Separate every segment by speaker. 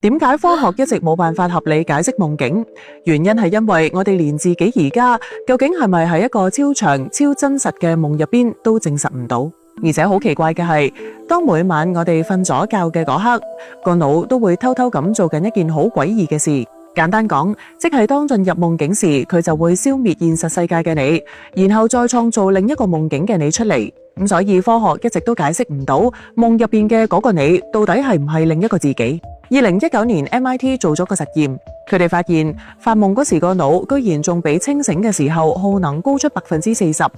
Speaker 1: 點解科學一直冇辦法合理解釋夢境？原因係因為我哋連自己而家究竟係咪喺一個超長、超真實嘅夢入邊都證實唔到。而且好奇怪嘅係，當每晚我哋瞓咗覺嘅嗰刻，個腦都會偷偷咁做緊一件好詭異嘅事。簡單講，即係當進入夢境時，佢就會消滅現實世界嘅你，然後再創造另一個夢境嘅你出嚟。所以科學一直都解釋唔到夢入邊嘅嗰個你到底係唔係另一個自己。2019年 MIT 做咗個實驗，佢哋發現發夢嗰時個腦居然仲比清醒嘅時候耗能高出40%，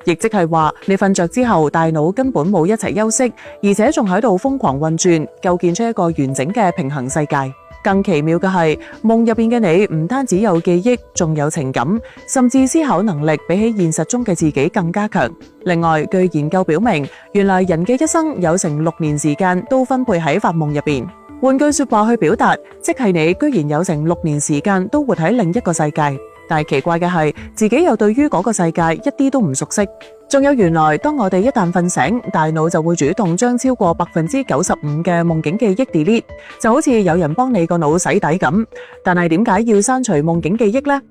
Speaker 1: 亦即係話你瞓着之後大腦根本冇一齊休息，而且仲喺度瘋狂運轉，構建出一個完整嘅平衡世界。更奇妙嘅係，夢入邊嘅你唔單止有記憶，仲有情感，甚至思考能力比起現實中嘅自己更加強。另外，據研究表明，原來人嘅一生有成6年時間都分配喺發夢入邊。換句說話去表達，即係你居然有成6年時間都活喺另一個世界。但係奇怪嘅係，自己又對於嗰個世界一啲都唔熟悉。仲有原來，當我哋一旦瞓醒，大腦就會主動將超過95%嘅夢境記憶 delete， 就好似有人幫你個腦洗底咁。但係點解要刪除夢境記憶呢？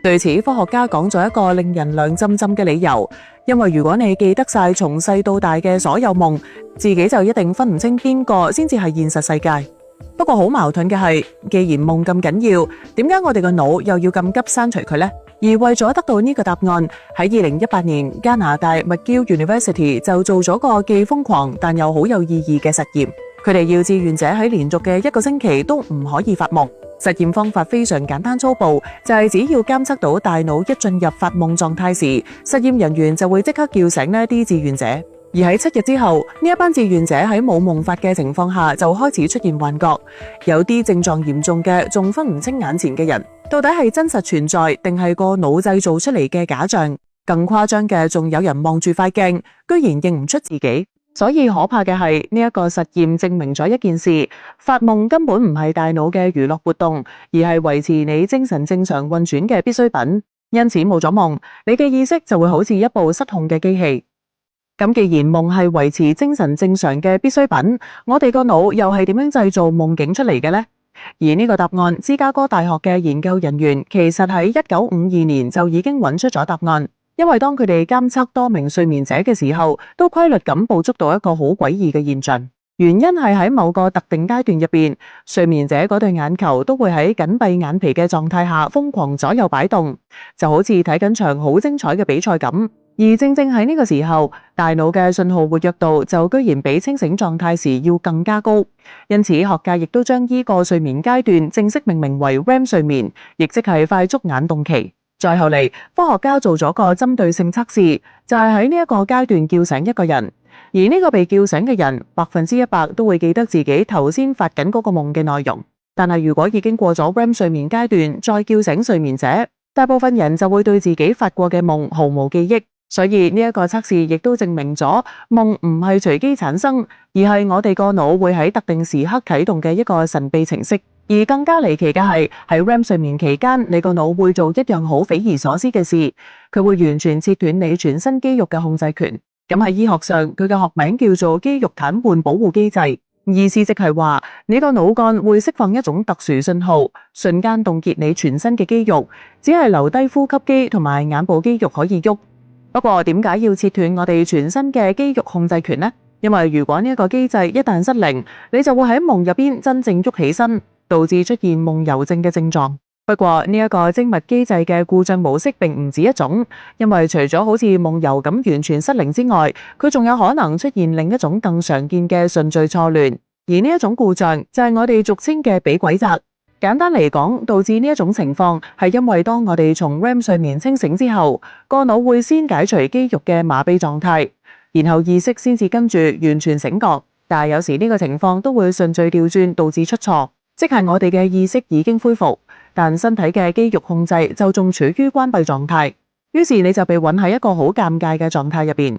Speaker 1: 對此，科學家講咗一個令人涼浸浸嘅理由，因為如果你記得晒從細到大嘅所有夢，自己就一定分唔清邊個先至係現實世界。不過好矛盾嘅係，既然夢咁緊要，點解我哋個腦又要咁急刪除佢呢？而為咗得到呢個答案，喺2018年加拿大 McGill University 就做咗個既瘋狂但又好有意義嘅實驗。佢哋要志願者喺連續嘅1個星期都唔可以發夢。實驗方法非常簡單粗暴，就係只要監測到大腦一進入發夢狀態時，實驗人員就會即刻叫醒呢啲志願者。而喺7日之後，呢一班志願者喺冇夢發嘅情況下就開始出現幻覺，有啲症狀嚴重嘅仲分唔清眼前嘅人到底係真實存在定係個腦製造出嚟嘅假象。更誇張嘅仲有人望住塊鏡，居然認唔出自己。所以可怕嘅係呢一個實驗證明咗一件事：發夢根本唔係大腦嘅娛樂活動，而係維持你精神正常運轉嘅必需品。因此冇咗夢，你嘅意識就會好似一部失控嘅機器。咁既然夢係維持精神正常嘅必需品，我哋個腦又係點樣製造夢境出嚟嘅呢？而呢個答案，芝加哥大學嘅研究人員其實喺1952年就已經揾出咗答案。因為當佢哋監測多名睡眠者嘅時候，都規律咁捕捉到一個好詭異嘅現象。原因係喺某個特定階段入邊，睡眠者嗰對眼球都會喺緊閉眼皮嘅狀態下瘋狂左右擺動，就好似睇緊場好精彩嘅比賽咁。而正正喺呢個時候，大腦嘅信號活躍度就居然比清醒狀態時要更加高。因此，學界亦都將呢個睡眠階段正式命名為 REM 睡眠，亦即係快速眼動期。再後嚟，科學家做咗個針對性測試，就係喺呢一個階段叫醒一個人，而呢個被叫醒嘅人100%都會記得自己頭先發緊嗰個夢嘅內容。但係如果已經過咗 REM 睡眠階段，再叫醒睡眠者，大部分人就會對自己發過嘅夢毫無記憶。所以呢一個測試亦都證明咗夢唔係隨機產生，而係我哋個腦會喺特定時刻啟動嘅一個神秘程式。而更加離奇嘅係喺 REM 睡眠期間，你個腦會做一樣好匪夷所思嘅事，佢會完全切斷你全身肌肉嘅控制權。咁喺醫學上，佢嘅學名叫做肌肉癱瘓保護機制，意思即係話你個腦幹會釋放一種特殊信號，瞬間凍結你全身嘅肌肉，只係留低呼吸肌同埋眼部肌肉可以喐。不過點解要切斷我哋全身嘅肌肉控制權呢？因為如果呢一個機制一旦失靈，你就會喺夢入邊真正喐起身，導致出現夢遊症嘅症狀。不過呢一個精密機制嘅故障模式並唔止一種，因為除咗好似夢遊咁完全失靈之外，佢仲有可能出現另一種更常見嘅順序錯亂。而呢一種故障就係我哋俗稱嘅俾鬼責。簡單嚟講，導致呢一種情況係因為當我哋從 REM 睡眠清醒之後，個腦會先解除肌肉嘅麻痹狀態，然後意識先至跟住完全醒覺。但係有時呢個情況都會順序調轉，導致出錯，即係我哋嘅意識已經恢復，但身體嘅肌肉控制就仲處於關閉狀態。於是你就被困喺一個好尷尬嘅狀態入邊，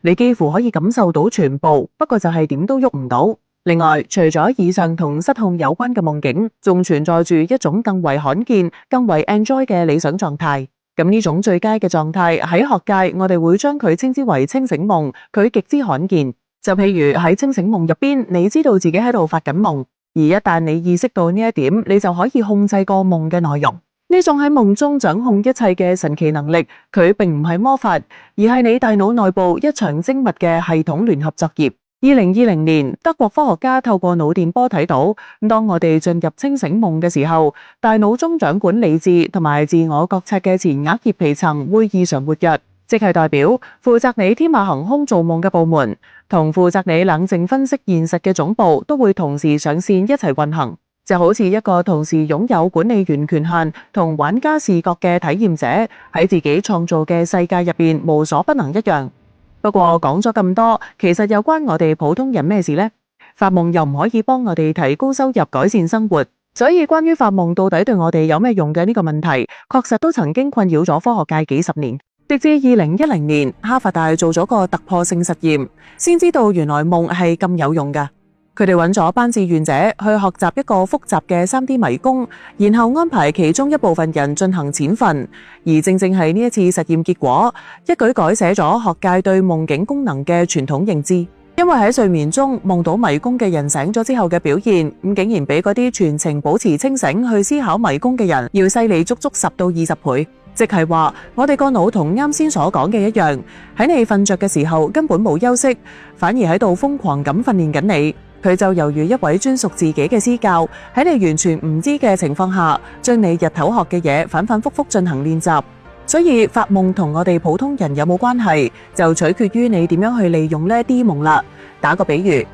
Speaker 1: 你幾乎可以感受到全部，不過就係點都喐唔到。另外，除咗以上同失控有關嘅夢境，仲存在住一種更為罕見、更為 enjoy 嘅理想狀態。咁呢種最佳嘅狀態喺學界，我哋會將佢稱之為清醒夢，佢極之罕見。就譬如喺清醒夢入邊，你知道自己喺度發緊夢，而一旦你意識到呢一點，你就可以控制個夢嘅內容。呢種喺夢中掌控一切嘅神奇能力，佢並唔係魔法，而係你大腦內部一場精密嘅系統聯合作業。2020年，德國科學家透過腦電波睇到，當我哋進入清醒夢嘅時候，大腦中掌管理智同埋自我覺察嘅前額葉皮層會異常活躍，即係代表負責你天馬行空做夢嘅部門，同負責你冷靜分析現實嘅總部都會同時上線一齊運行，就好似一個同時擁有管理員權限同玩家視覺嘅體驗者喺自己創造嘅世界入邊無所不能一樣。不過講咗咁多，其實又關我哋普通人咩事呢？發夢又唔可以幫我哋提高收入、改善生活，所以關於發夢到底對我哋有咩用嘅呢個問題，確實都曾經困擾咗科學界幾十年。直至2010年，哈佛大做咗個突破性實驗，先知道原來夢係咁有用㗎。佢哋揾咗班志願者去學習一個複雜嘅 3D 迷宮，然後安排其中一部分人進行淺訓，而正正係呢一次實驗結果，一舉改寫咗學界對夢境功能嘅傳統認知。因為喺睡眠中夢到迷宮嘅人醒咗之後嘅表現，竟然比嗰啲全程保持清醒去思考迷宮嘅人要犀利足足10到20倍。即係話，我哋個腦同啱先所講嘅一樣，喺你瞓着嘅時候根本冇休息，反而喺度瘋狂咁訓練緊你。佢就猶如一位專屬自己嘅私教，喺你完全唔知嘅情況下，將你日頭學嘅嘢反反复复進行練習。所以發夢同我哋普通人有冇關係，就取決於你點樣去利用呢啲夢啦。打個比喻，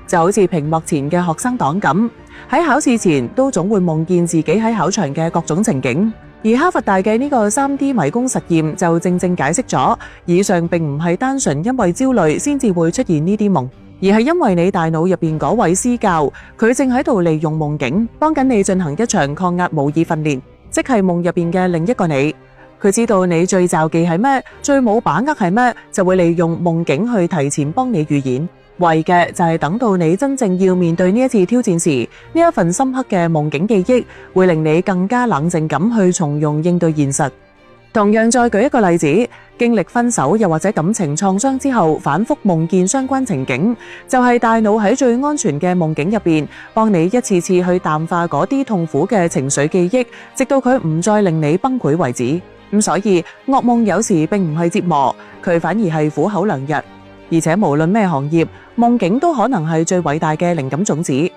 Speaker 1: 就好似屏幕前嘅學生黨咁，喺考試前都總會夢見自己喺考場嘅各種情景。而哈佛大嘅呢個 3D 迷宮實驗就正正解釋咗，以上並唔係單純因為焦慮先至會出現呢啲夢，而係因為你大腦入邊嗰位私教，佢正喺度利用夢境幫緊你進行一場抗壓模擬訓練，即係夢入邊嘅另一個你。佢知道你最罩忌係咩，最冇把握係咩，就會利用夢境去提前幫你預演。為嘅就係等到你真正要面對呢一次挑戰時，呢一份深刻嘅夢境記憶會令你更加冷靜咁去從容應對現實。同樣再舉一個例子，經歷分手又或者感情創傷之後，反覆夢見相關情景，就係大腦喺最安全嘅夢境入邊，幫你一次次去淡化嗰啲痛苦嘅情緒記憶，直到佢唔再令你崩潰為止。所以噩夢有時並唔係折磨，佢反而係苦口良藥。而且無論咩行業，夢境都可能係最偉大嘅靈感種子。譬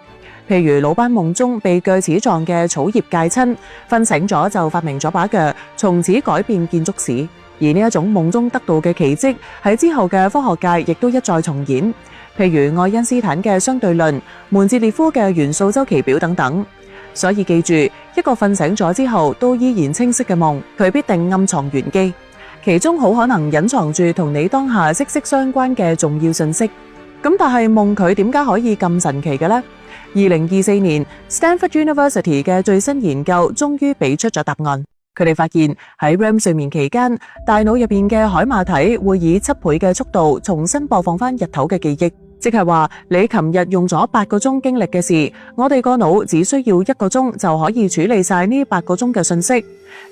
Speaker 1: 如魯班夢中被鋸齒狀嘅草葉界親，瞓醒咗就發明咗把鋸，從此改變建築史。而呢一種夢中得到嘅奇蹟，喺之後嘅科學界亦都一再重演。譬如愛因斯坦嘅相對論、門捷列夫嘅元素週期表等等。所以記住，一個瞓醒咗之後都依然清晰嘅夢，佢必定暗藏玄機。其中好可能隱藏住同你當下息息相關嘅重要信息。咁但係夢佢點解可以咁神奇嘅呢？2024年 Stanford University 嘅最新研究終於俾出咗答案。佢哋發現喺 REM 睡眠期間，大腦入邊嘅海馬體會以7倍嘅速度重新播放翻日頭嘅記憶。即係話你琴日用咗8個鐘經歷嘅事，我哋個腦只需要1個鐘就可以處理晒呢8個鐘嘅信息。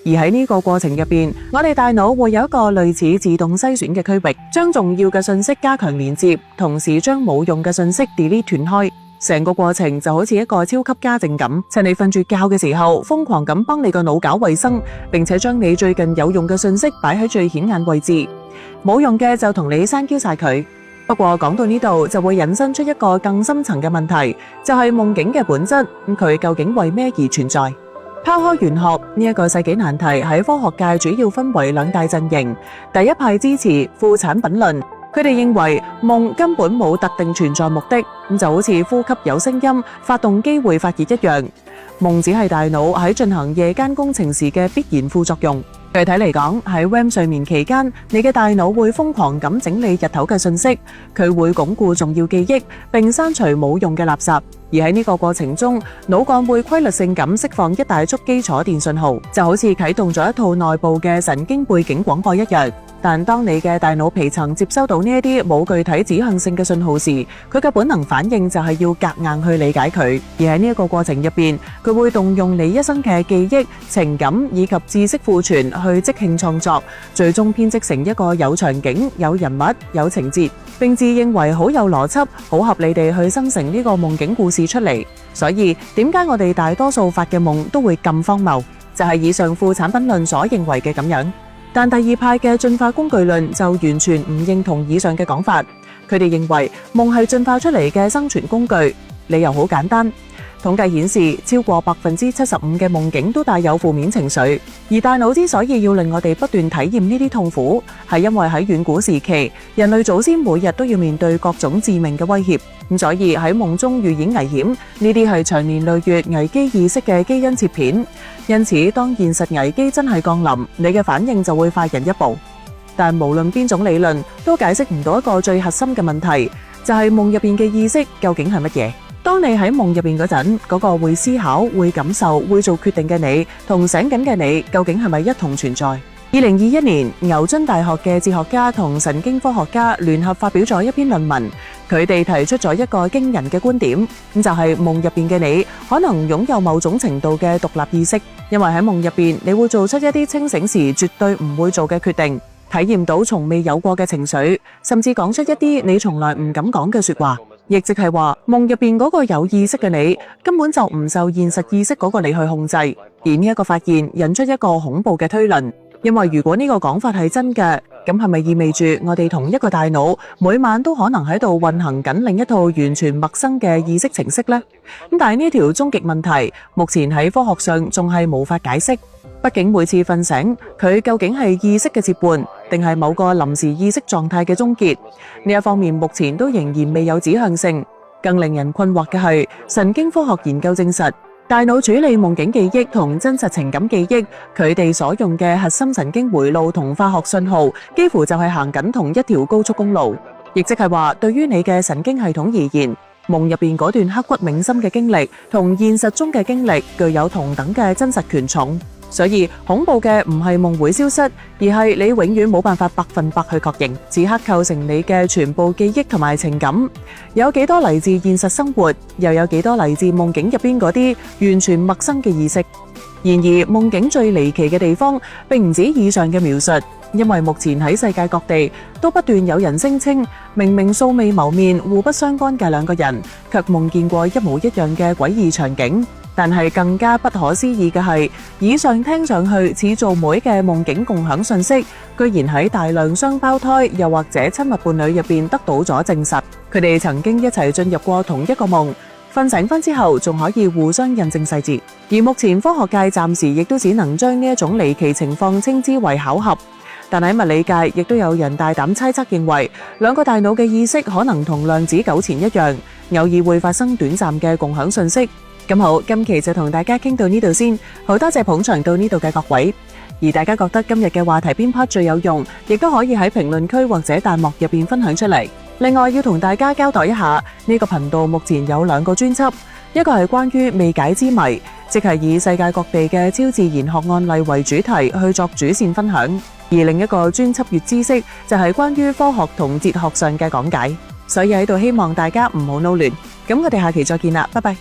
Speaker 1: 而喺呢個過程入邊，我哋大腦會有一個類似自動篩選嘅區域，將重要嘅信息加強連接，同時將冇用嘅信息 delete 斷開。成個過程就好似一個超級家政咁，趁你瞓住覺嘅時候，瘋狂咁幫你個腦搞衛生，並且將你最近有用嘅信息擺喺最顯眼位置，冇用嘅就同你刪 Q 晒佢。不過講到呢度就會引申出一個更深層嘅問題，就係夢境嘅本質，佢究竟為咩而存在？拋開玄學呢一個世紀難題，喺科學界主要分為2大陣營。第一派支持副產品論，佢哋認為夢根本冇特定存在目的，就好似呼吸有聲音、發動機會發熱一樣，夢只係大腦喺進行夜間工程時嘅必然副作用。具體嚟講，喺 REM 睡眠期間，你嘅大腦會瘋狂咁整理日頭嘅信息，佢會鞏固重要記憶，並刪除冇用嘅垃圾。而喺呢個過程中，腦幹會規律性咁釋放一大束基礎電信號，就好似啟動咗一套內部嘅神經背景廣播一樣。但當你嘅大腦皮層接收到呢一啲冇具體指向性嘅信號時，佢嘅本能反應就係要夾硬去理解佢。而喺呢一個過程入邊，佢會動用你一生嘅記憶、情感以及知識庫存去即興創作，最終編織成一個有場景、有人物、有情節，並自認為好有邏輯、好合理地去生成呢個夢境故事出嚟。所以點解我哋大多數發嘅夢都會咁荒謬，就係以上副產品論所認為嘅咁樣。但第二派嘅進化工具論就完全唔認同以上嘅講法，佢哋認為夢係進化出嚟嘅生存工具。理由好簡單，統計顯示超過75%嘅夢境都帶有負面情緒，而大腦之所以要令我哋不斷體驗呢啲痛苦，係因為喺遠古時期，人類祖先每日都要面對各種致命嘅威脅，咁所以喺夢中預演危險，呢啲係長年累月危機意識嘅基因切片。因此，當現實危機真係降臨，你嘅反應就會快人一步。但無論邊種理論，都解釋唔到一個最核心嘅問題，就係夢入邊嘅意識究竟係乜嘢？當你喺夢入邊嗰陣，嗰個會思考、會感受、會做決定嘅你，同醒緊嘅你，究竟係咪一同存在？2021年，牛津大學嘅哲學家同神經科學家聯合發表咗一篇論文，佢哋提出咗一個驚人嘅觀點，咁就係夢入邊嘅你可能擁有某種程度嘅獨立意識，因為喺夢入邊，你會做出一啲清醒時絕對唔會做嘅決定，體驗到從未有過嘅情緒，甚至講出一啲你從來唔敢講嘅說話。亦即係話，夢入邊嗰個有意識嘅你，根本就唔受現實意識嗰個你去控制。而呢一個發現引出一個恐怖嘅推論，因為如果呢個講法係真嘅，咁係咪意味住我哋同一個大腦每晚都可能喺度運行緊另一套完全陌生嘅意識程式呢？但係呢條終極問題，目前喺科學上仲係無法解釋。畢竟每次瞓醒，佢究竟係意識嘅接伴，定係某個臨時意識狀態嘅終結？呢一方面目前都仍然未有指向性。更令人困惑嘅係，神經科學研究證實，大腦處理夢境記憶同真實情感記憶，佢哋所用嘅核心神經回路同化學信號，幾乎就係行緊同一條高速公路。亦即係話，對於你嘅神經系統而言，夢入邊嗰段刻骨銘心嘅經歷，同現實中嘅經歷具有同等嘅真實權重。所以恐怖嘅唔係夢會消失，而係你永遠冇辦法100%去確認此刻構成你嘅全部記憶同埋情感，有幾多嚟自現實生活，又有幾多嚟自夢境入邊嗰啲完全陌生嘅意識。然而夢境最離奇嘅地方並唔止以上嘅描述，因為目前喺世界各地都不斷有人聲稱明明素未謀面、互不相干嘅兩個人，卻夢見過一模一樣嘅詭異場景。但係更加不可思議嘅係，以上聽上去似做妹嘅夢境共享信息，居然喺大量雙胞胎又或者親密伴侶入邊得到咗證實，佢哋曾經一齊進入過同一個夢，瞓醒翻之後仲可以互相印證細節。而目前科學界暫時亦都只能將呢一種離奇情況稱之為巧合，但喺物理界亦都有人大膽猜測認為，兩個大腦嘅意識可能同量子糾纏一樣，偶爾會發生短暫嘅共享信息。咁好，今期就同大家傾到呢度先，好多謝捧場到呢度嘅各位。而大家覺得今日嘅話題邊 part 最有用，亦都可以喺評論區或者彈幕入邊分享出嚟。另外要同大家交代一下，呢個頻道目前有2個專輯，一個係關於未解之謎，即係以世界各地嘅超自然學案例為主題去作主線分享；而另一個專輯月知識就係關於科學同哲學上嘅講解。所以喺度希望大家唔好撈亂。咁我哋下期再見啦，拜拜。